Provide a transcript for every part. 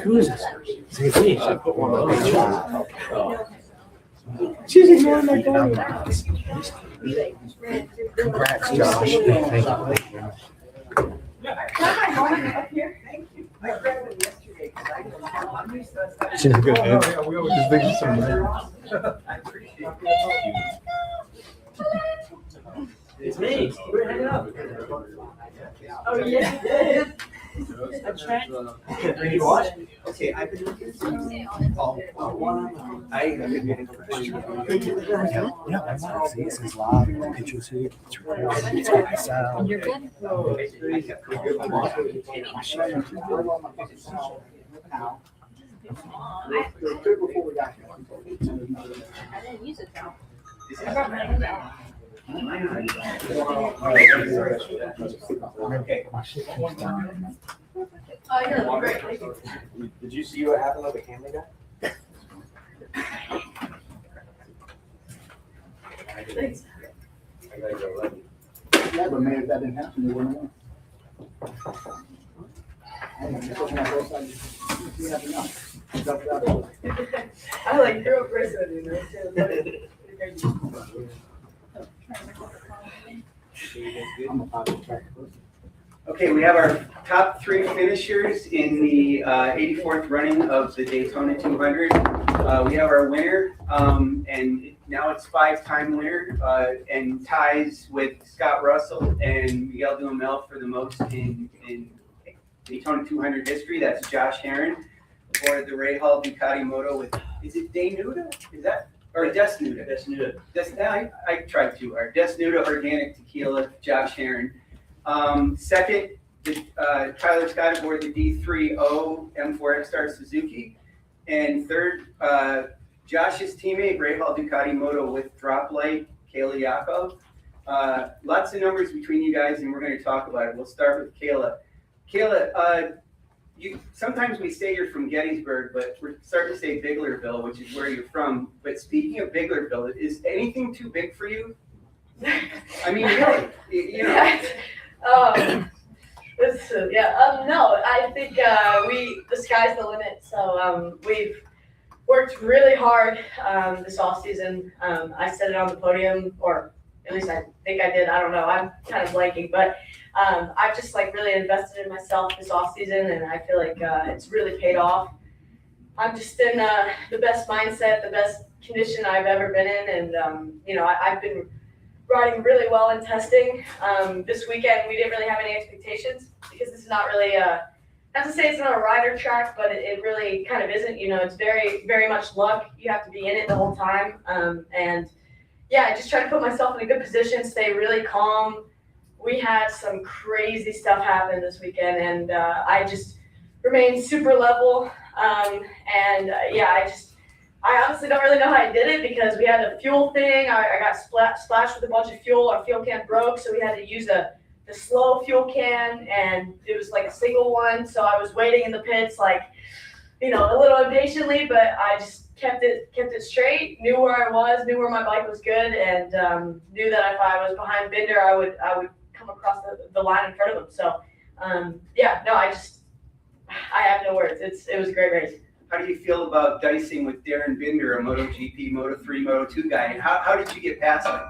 Who is this? It's me. I put one on. She's ignoring my phone. Congrats, Josh. Thank you. She's good, man. Just thinking some It's me. We're hanging out. Oh, yeah. Did you watch? Okay, I've been looking for I've been getting Yeah, I'm not. See, this is live. The pictures here. It's recording. It's got the sound. You're good. I didn't use it though. I brought mine out. Okay. Oh, you're great. Did you see what happened with the camera guy? Thanks. I gotta go let you. Yeah, but maybe if that didn't happen, they wouldn't know. I like threw a person in there too. Okay, we have our top 3 finishers in the 84th running of the Daytona 200. We have our winner, and now it's 5-time winner, and ties with Scott Russell and Miguel Duhamel for the most in Daytona 200 history. That's Josh Herron aboard the Rahal Ducati Moto with, is it Daynuda? Is that? Or Desnuda? Desnuda. I tried too hard. Desnuda Organic Tequila, Josh Herron. Second, Tyler Scott aboard the D3O M4 X-Star Suzuki. And third, Josh's teammate, Rahal Ducati Moto with Droplight, Kayla Yakov. Lots of numbers between you guys, and we're going to talk about it. We'll start with Kayla. Kayla, sometimes we say you're from Gettysburg, but we're starting to say Biglerville, which is where you're from. But speaking of Biglerville, is anything too big for you? I mean, really, you know. No, I think the sky's the limit. So we've worked really hard this off season. I said it on the podium, or at least I think I did. I don't know. I'm kind of blanking, but I've just really invested in myself this off season, and I feel like it's really paid off. I'm just in the best mindset, the best condition I've ever been in, and I've been riding really well in testing. This weekend we didn't really have any expectations because this is not really not to say it's not a rider track, but it really kind of isn't. It's very, very much luck. You have to be in it the whole time. And yeah, I just try to put myself in a good position, stay really calm. We had some crazy stuff happen this weekend, and I just remained super level. I honestly don't really know how I did it because we had a fuel thing. I got splashed with a bunch of fuel. Our fuel can broke, so we had to use the slow fuel can, and it was a single one. So I was waiting in the pits, a little impatiently, but I just kept it straight. Knew where I was, knew where my bike was good, and knew that if I was behind Binder, I would come across the line in front of him. So I have no words. It was a great race. How do you feel about dicing with Darren Binder, a MotoGP, Moto3, Moto2 guy? And how did you get past him?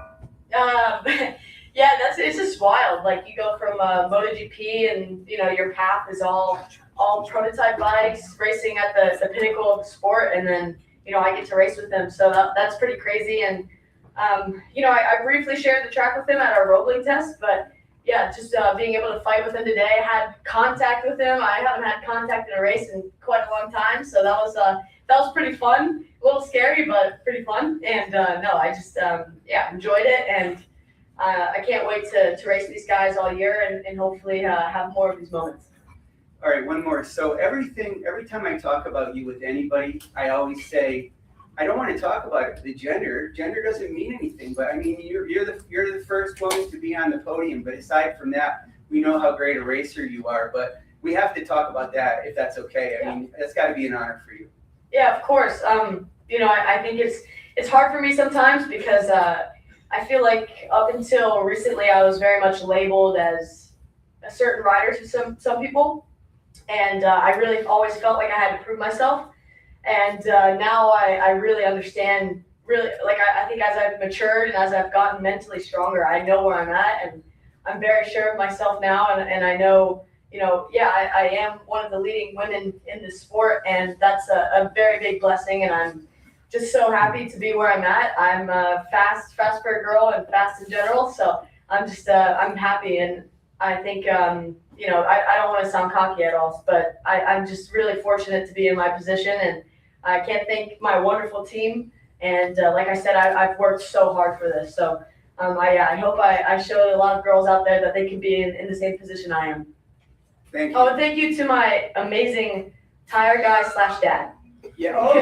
It's just wild. You go from MotoGP, and your path is all prototype bikes, racing at the pinnacle of the sport, and then I get to race with them. So that's pretty crazy. And I briefly shared the track with him at our rolling test, but yeah, just being able to fight with him today. I had contact with him. I haven't had contact in a race in quite a long time, so that was pretty fun. A little scary, but pretty fun. And I just enjoyed it, and I can't wait to race these guys all year and hopefully have more of these moments. All right, one more. So every time I talk about you with anybody, I always say, I don't want to talk about the gender. Gender doesn't mean anything, but I mean, you're the first woman to be on the podium. But aside from that, we know how great a racer you are. But we have to talk about that, if that's okay. I mean, that's got to be an honor for you. Yeah, of course. I think it's hard for me sometimes because I feel like up until recently I was very much labeled as a certain rider to some people. and I really always felt like I had to prove myself. And now I really understand. Really, like I think as I've matured and as I've gotten mentally stronger, I know where I'm at, and I'm very sure of myself now. And I know, yeah, I am one of the leading women in the sport, and that's a very big blessing. And I'm just so happy to be where I'm at. I'm fast for a girl and fast in general. So I'm just I'm happy, and I think I don't want to sound cocky at all, but I'm just really fortunate to be in my position, and I can't thank my wonderful team. And like I said, I've worked so hard for this. So I hope I showed a lot of girls out there that they can be in the same position I am. Thank you. Oh, and thank you to my amazing tire guy / dad. Yeah. Oh,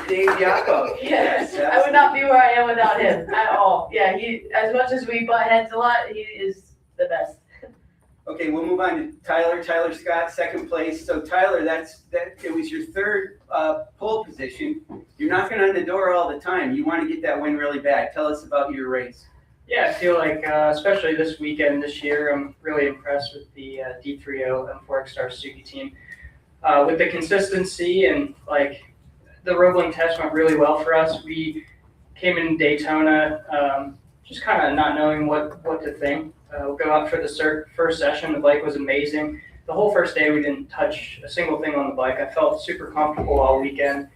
Dave Yako. Yes, I would not be where I am without him at all. Yeah, he, as much as we butt heads a lot, he is the best. Okay, we'll move on to Tyler. Tyler Scott, second place. So Tyler, it was your third pole position. You're knocking on the door all the time. You want to get that win really bad. Tell us about your race. Yeah, I feel like, especially this weekend this year, I'm really impressed with the D3O M4 Star Suzuki team. With the consistency and like the Roebling test went really well for us. We came in Daytona just kind of not knowing what to think. We'll go out for the first session. The bike was amazing. The whole first day we didn't touch a single thing on the bike. I felt super comfortable all weekend,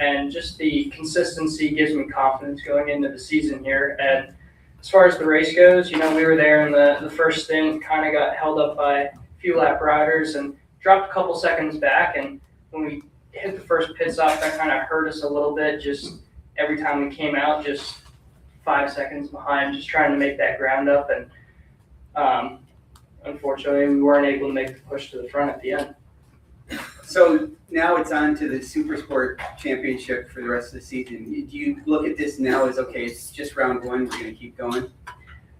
and just the consistency gives me confidence going into the season here. And as far as the race goes, we were there in the first stint, kind of got held up by a few lap riders and dropped a couple seconds back. And when we hit the first pit stop, that kind of hurt us a little bit. Just every time we came out, just 5 seconds behind, just trying to make that ground up. And unfortunately, we weren't able to make the push to the front at the end. So now it's on to the Super Sport Championship for the rest of the season. Do you look at this now as, okay, it's just round one, we're going to keep going?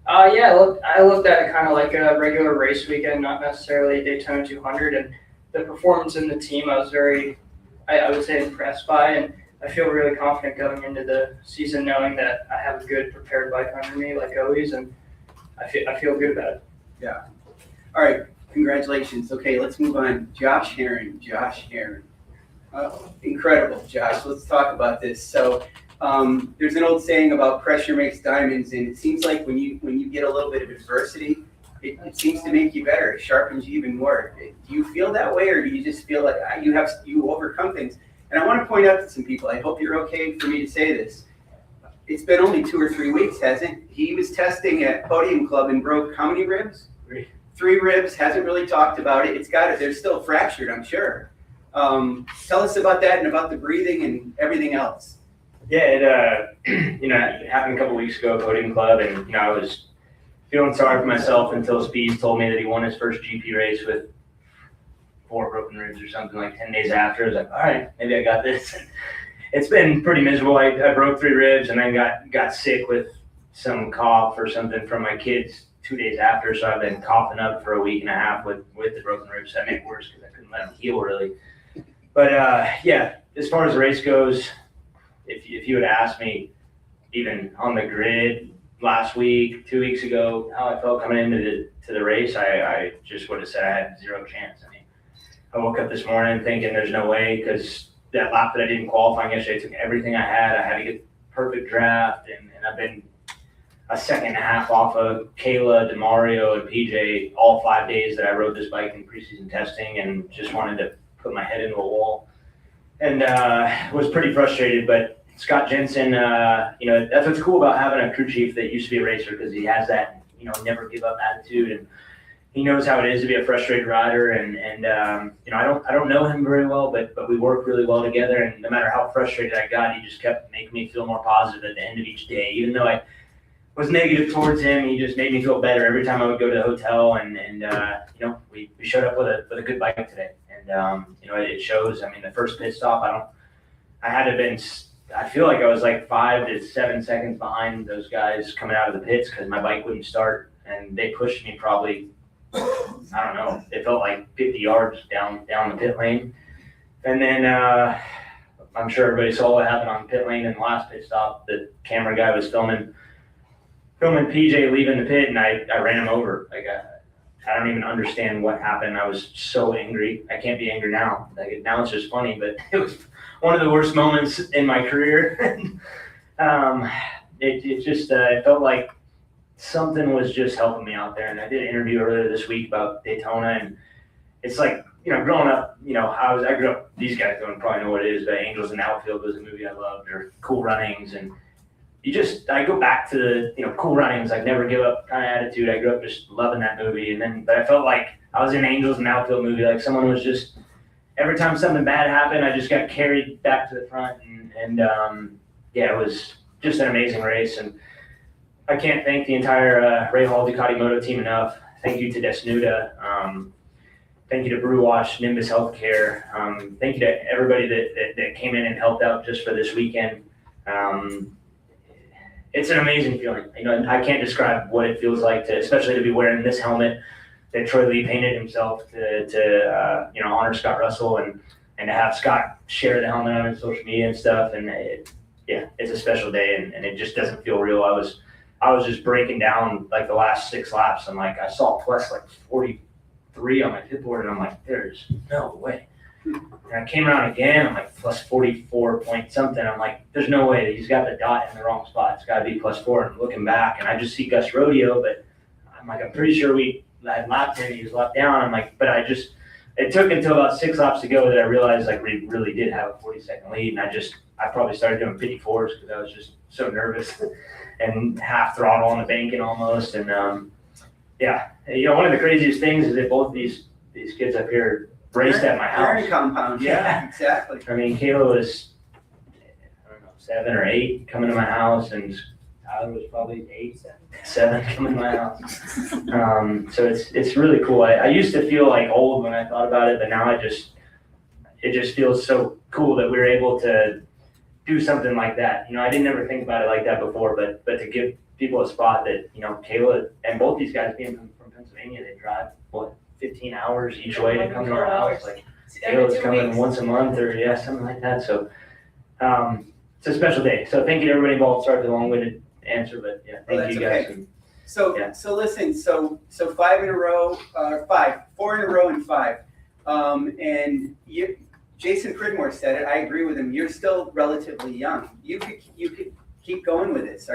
Yeah, I looked at it kind of like a regular race weekend, not necessarily a Daytona 200. And the performance in the team, I was very, I would say, impressed by. And I feel really confident going into the season knowing that I have a good prepared bike under me, like always. And I feel good about it. Yeah. All right. Congratulations. Okay, let's move on. Josh Herron. Incredible, Josh. Let's talk about this. So there's an old saying about pressure makes diamonds, and it seems like when you get a little bit of adversity, it seems to make you better. It sharpens you even more. Do you feel that way, or do you just feel like you overcome things? And I want to point out to some people, I hope you're okay for me to say this. It's been only 2 or 3 weeks, hasn't it? He was testing at Podium Club and broke how many ribs? 3 ribs, hasn't really talked about it. They're still fractured, I'm sure. Tell us about that and about the breathing and everything else. Yeah, it happened a couple weeks ago at Podium Club, and I was feeling sorry for myself until Speeds told me that he won his first GP race with 4 broken ribs or something like 10 days after. I was like, all right, maybe I got this. It's been pretty miserable. I broke 3 ribs and then got sick with some cough or something from my kids 2 days after. So I've been coughing up for a week and a half with the broken ribs. That made it worse because I couldn't let them heal really. But yeah, as far as the race goes, if you had asked me even on the grid last week, 2 weeks ago, how I felt coming into the race, I just would have said I had 0 chance. I mean, I woke up this morning thinking there's no way, because that lap that I didn't qualify yesterday, I took everything I had. I had to get perfect draft, and I've been a second and a half off of Kayla, DeMario, and PJ all 5 days that I rode this bike in preseason testing, and just wanted to put my head into a wall. And was pretty frustrated, but Scott Jensen, that's what's cool about having a crew chief that used to be a racer, because he has that, never give up attitude, and he knows how it is to be a frustrated rider. And I don't know him very well, but we work really well together. And no matter how frustrated I got, he just kept making me feel more positive at the end of each day. Even though I was negative towards him, he just made me feel better every time I would go to the hotel. And we showed up with a good bike today. And it shows. I mean, the first pit stop, I feel like I was like 5 to 7 seconds behind those guys coming out of the pits because my bike wouldn't start, and they pushed me probably, I don't know, it felt like 50 yards down the pit lane. And then I'm sure everybody saw what happened on the pit lane in the last pit stop. The camera guy was filming PJ leaving the pit, and I ran him over. Like I don't even understand what happened. I was so angry. I can't be angry now. Like, now it's just funny, but it was one of the worst moments in my career. It just it felt like something was just helping me out there. And I did an interview earlier this week about Daytona, and it's like, growing up, I grew up, these guys don't probably know what it is, but Angels in the Outfield was a movie I loved, or Cool Runnings, and I go back to the, Cool Runnings, like never give up kind of attitude. I grew up just loving that movie, but I felt like I was in Angels in the Outfield movie, like someone was just, every time something bad happened, I just got carried back to the front, and it was just an amazing race, and I can't thank the entire Ray Hall Ducati Moto team enough. Thank you to Desnuda. Thank you to Brew Wash, Nimbus Healthcare. Thank you to everybody that came in and helped out just for this weekend. It's an amazing feeling. I can't describe what it feels like especially to be wearing this helmet that Troy Lee painted himself to honor Scott Russell, and to have Scott share the helmet on his social media and stuff. And it's a special day, and it just doesn't feel real. I was just breaking down like the last 6 laps, and like I saw plus like 43 on my pit board, and I'm like, there's no way. And I came around again, I'm like plus 44 point something. I'm like, there's no way. He's got the dot in the wrong spot. It's got to be plus 4. And I'm looking back, and I just see Gus Rodeo, but I'm pretty sure I had lapped him. He was lapped down. I'm like, but it took until about 6 laps to go that I realized like we really did have a 40-second lead. And I probably started doing 54s because I was just so nervous and half throttle on the banking almost. And one of the craziest things is that both these kids up here raced at my house. Iron compound. Yeah, exactly. I mean, Kayla was, 7 or 8 coming to my house, and Tyler was probably 7 coming to my house. So it's really cool. I used to feel like old when I thought about it, but now it just feels so cool that we were able to do something like that. I didn't ever think about it like that before, but to give people a spot that, Kayla and both these guys being from Pennsylvania, they drive, 15 hours each way to come to our house. Like, Kayla's coming once a month or something like that. So it's a special day. So thank you to everybody involved. Sorry for the long-winded answer, but thank you guys. Okay. So listen, so 5 in a row, 4 in a row and 5. And Jason Pridmore said it. I agree with him. You're still relatively young. You could keep going with this.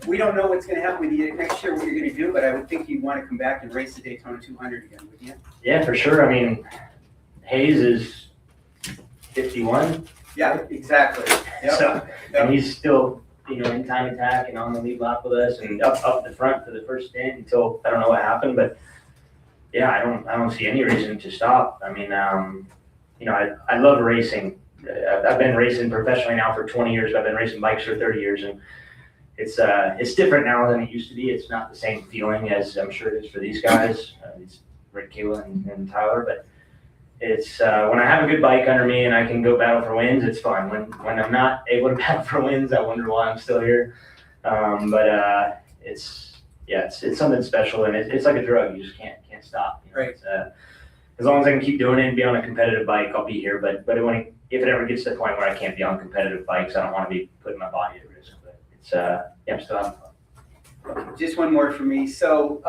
We don't know what's going to happen with you next year, what you're going to do, but I would think you'd want to come back and race the Daytona 200 again, wouldn't you? Yeah, for sure. I mean, Hayes is 51. Yeah, exactly. Yep. So, and he's still, in time attack and on the lead lap with us and up the front for the first stint until I don't know what happened, but I don't see any reason to stop. I mean, I love racing. I've been racing professionally now for 20 years. I've been racing bikes for 30 years, and it's different now than it used to be. It's not the same feeling as I'm sure it is for these guys. It's Rick, Kayla, and Tyler, but it's when I have a good bike under me and I can go battle for wins, it's fun. When I'm not able to battle for wins, I wonder why I'm still here. But it's something special, and it's like a drug. You just can't stop. Right. As long as I can keep doing it and be on a competitive bike, I'll be here. But if it ever gets to the point where I can't be on competitive bikes, I don't want to be putting my body at risk. But I'm still having fun. Just one more for me. So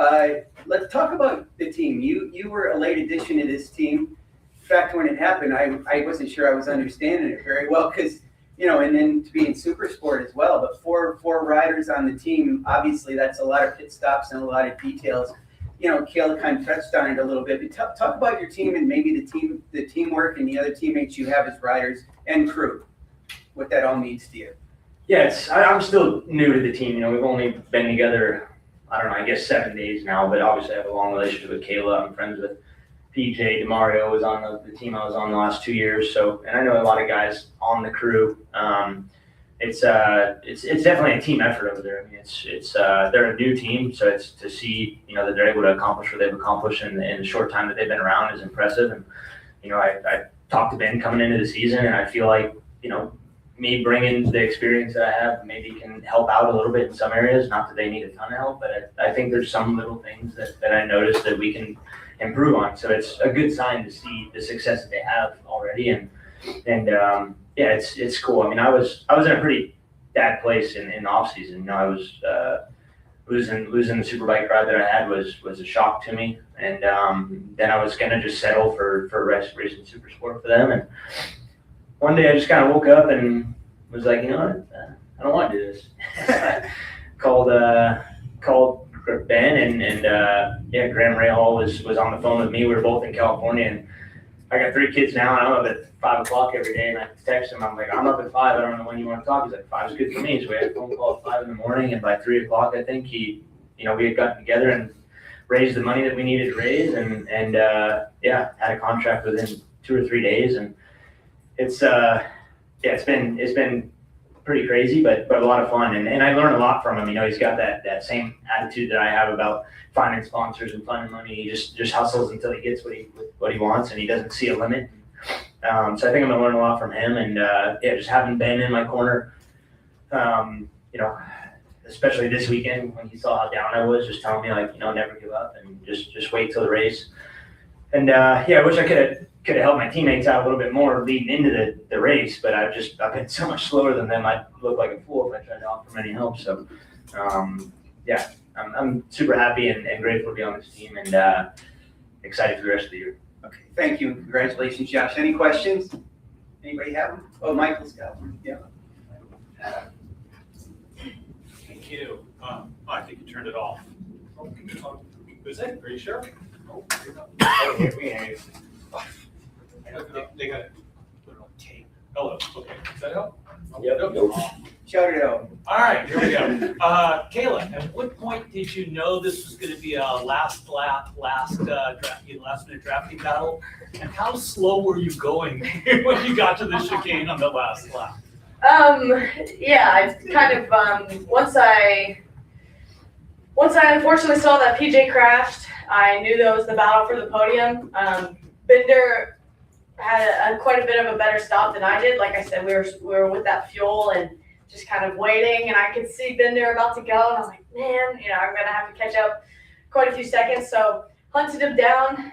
let's talk about the team. You were a late addition to this team. In fact, when it happened, I wasn't sure I was understanding it very well because, and then to be in super sport as well. But four riders on the team, obviously that's a lot of pit stops and a lot of details. Kayla kind of touched on it a little bit, but talk about your team and maybe the teamwork and the other teammates you have as riders and crew, what that all means to you. Yeah, I'm still new to the team. We've only been together, I don't know, I guess 7 days now, but obviously I have a long relationship with Kayla. I'm friends with PJ. DeMario was on the team I was on the last 2 years. So, and I know a lot of guys on the crew. It's definitely a team effort over there. I mean, they're a new team, so it's to see, that they're able to accomplish what they've accomplished in the short time that they've been around is impressive. And, I talked to Ben coming into the season, and I feel like, me bringing the experience that I have maybe can help out a little bit in some areas. Not that they need a ton of help, but I think there's some little things that I noticed that we can improve on. So it's a good sign to see the success that they have already. And it's cool. I mean, I was in a pretty bad place in the off season. I was losing the superbike ride that I had was a shock to me. And then I was gonna just settle for racing super sport for them. And one day I just kind of woke up and was like, you know what, I don't want to do this. called Ben and yeah, Graham Rahal was on the phone with me. We were both in California, and I got 3 kids now, and I'm up at 5 o'clock every day, and I text him. I'm like, I'm up at 5. I don't know when you want to talk. He's like, 5 is good for me. So we had a phone call at 5 in the morning, and by 3 o'clock, I think we had gotten together and raised the money that we needed to raise, and yeah, had a contract within 2 or 3 days, and it's been pretty crazy, but a lot of fun, and I learned a lot from him. He's got that same attitude that I have about finding sponsors and finding money. He just hustles until he gets what he wants, and he doesn't see a limit. So I think I'm gonna learn a lot from him, and yeah, just having Ben in my corner, especially this weekend when he saw how down I was, just telling me like, never give up and just wait till the race. And yeah, I wish I could have helped my teammates out a little bit more leading into the race, but I've been so much slower than them. I'd look like a fool if I tried to offer them any help. So yeah, I'm super happy and grateful to be on this team, and excited for the rest of the year. Okay, thank you. Congratulations, Josh. Any questions? Anybody have them? Oh, Michael's got one. Yeah. Thank you. I think you turned it off. Was it? Are you sure? Oh, they got it. Put it on tape. Hello. Okay. Does that help? Yep. Shout it out. All right. Here we go. Kayla, at what point did you know this was going to be a last minute drafting battle? And how slow were you going when you got to the chicane on the last lap? Yeah, I kind of once I unfortunately saw that PJ crashed, I knew that was the battle for the podium. Bender had quite a bit of a better stop than I did. Like I said, we were with that fuel and just kind of waiting, and I could see Bender about to go, and I was like, man, I'm gonna have to catch up quite a few seconds. So hunted him down,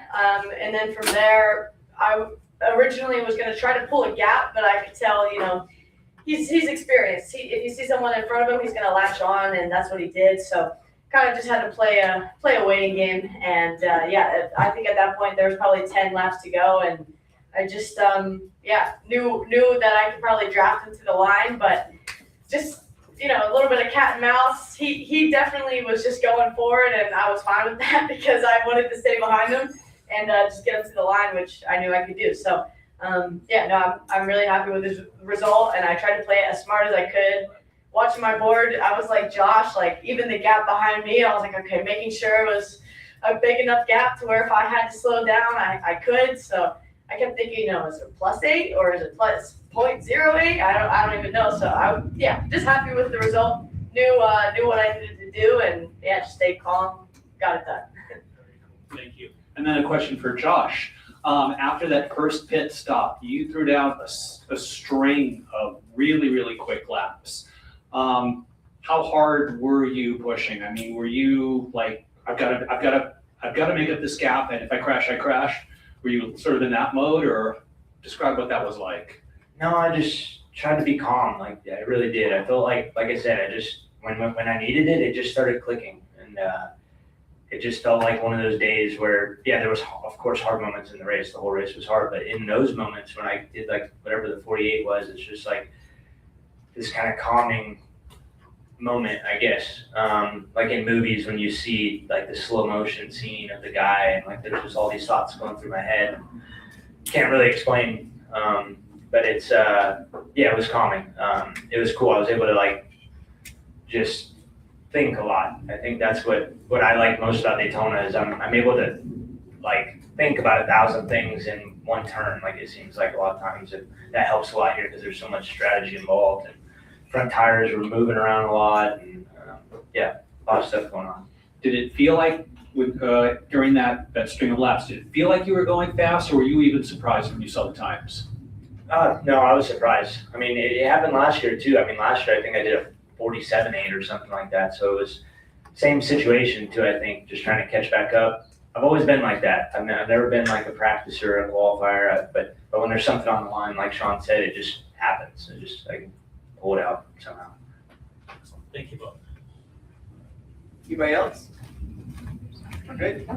and then from there, I originally was gonna try to pull a gap, but I could tell, he's experienced. If you see someone in front of him, he's gonna latch on, and that's what he did. So kind of just had to play a waiting game, and yeah, I think at that point there was probably 10 laps to go, and I just knew that I could probably draft him to the line, but just a little bit of cat and mouse. He definitely was just going for it, and I was fine with that because I wanted to stay behind him and just get him to the line, which I knew I could do. So I'm really happy with his result, and I tried to play it as smart as I could. Watching my board, I was like Josh, like even the gap behind me, I was like, okay, making sure it was a big enough gap to where if I had to slow down, I could. So I kept thinking, is it +8 or is it plus 0.08? I don't even know. So just happy with the result. Knew what I needed to do, and just stayed calm, got it done. Thank you. And then a question for Josh. After that first pit stop, you threw down a string of really, really quick laps. How hard were you pushing? I mean, were you like, I've got to make up this gap, and if I crash, I crash? Were you sort of in that mode, or describe what that was like? No, I just tried to be calm. Like I really did. I felt like I said, I just when I needed it, it just started clicking, and it just felt like one of those days where there was of course hard moments in the race. The whole race was hard, but in those moments when I did like whatever the 48 was, it's just like this kind of calming moment, I guess. Like in movies when you see like the slow motion scene of the guy, and like there's just all these thoughts going through my head. Can't really explain, but it's it was calming. It was cool. I was able to like just think a lot. I think that's what I like most about Daytona is I'm able to like think about 1,000 things in one turn. Like it seems like a lot of times, and that helps a lot here because there's so much strategy involved. And front tires were moving around a lot, and a lot of stuff going on. Did it feel like during that string of laps, did it feel like you were going fast, or were you even surprised when you saw the times? No, I was surprised. I mean, it happened last year too. I mean, last year I think I did a 47.8 or something like that. So it was same situation too, I think, just trying to catch back up. I've always been like that. I've never been like a practicer or a qualifier, but when there's something on the line, like Sean said, it just happens. It just, I can pull it out somehow. Thank you both. Anybody else? We're good?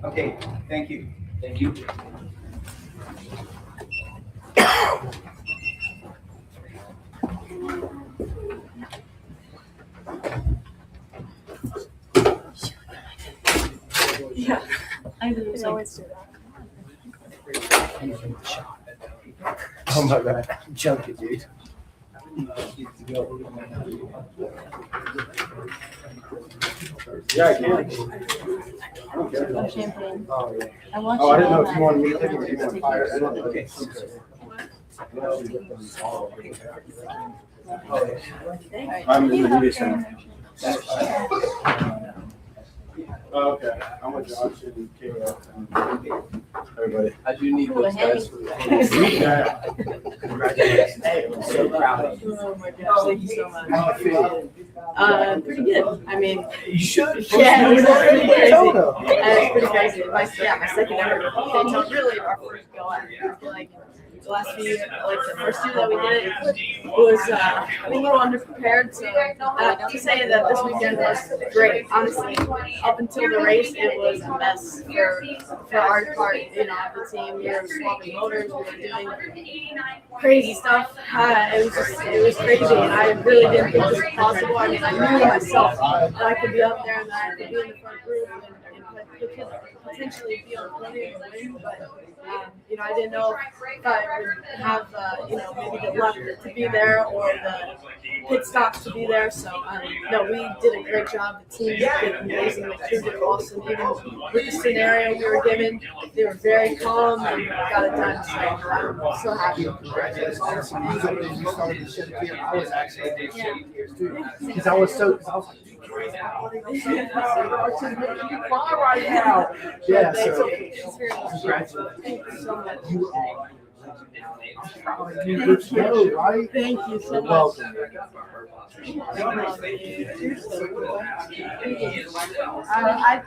Okay, thank you. Thank you. Yeah, I always do that. Oh my god, I'm junkie, dude. Yeah, I can. I don't care. Champagne. Oh, yeah. I want Oh, I didn't know if you you wanted me to take it or you want fire. I don't know. Okay. I'm in the media center. Oh, okay. I'm with Josh and Kayla and everybody. I do need those guys for the. Yeah. Congratulations. Hey, I'm so proud of you. Oh my gosh, thank you so much. How it feel? Pretty good. I mean, You should. Yeah, it was pretty crazy. Daytona. it's pretty crazy. My second ever Daytona, really our first go at it. I feel like the last few, like the first year that we did it was a little underprepared. So to say that this weekend was great, honestly, up until the race, it was a mess for our part. You know, the team, we were swapping motors, we were doing crazy stuff. It was crazy, and I really didn't think it was possible. I mean, I knew myself that I could be up there and that I could be in the front group and could potentially be on the podium and win, but you know, I didn't know if I would have you know, maybe the luck to be there or the pit stops to be there. So no, we did a great job. The team did amazing. The crew did awesome. Even with the scenario we were given, they were very calm and got it done. So I'm so happy. Congratulations. Awesome. You started to shed a tear. I was actually shedding tears too. Because I was like, our team's making you cry right now. Yeah, so congratulations. Thank you so much. You are let's go, right? Thank you so You're much. welcome. I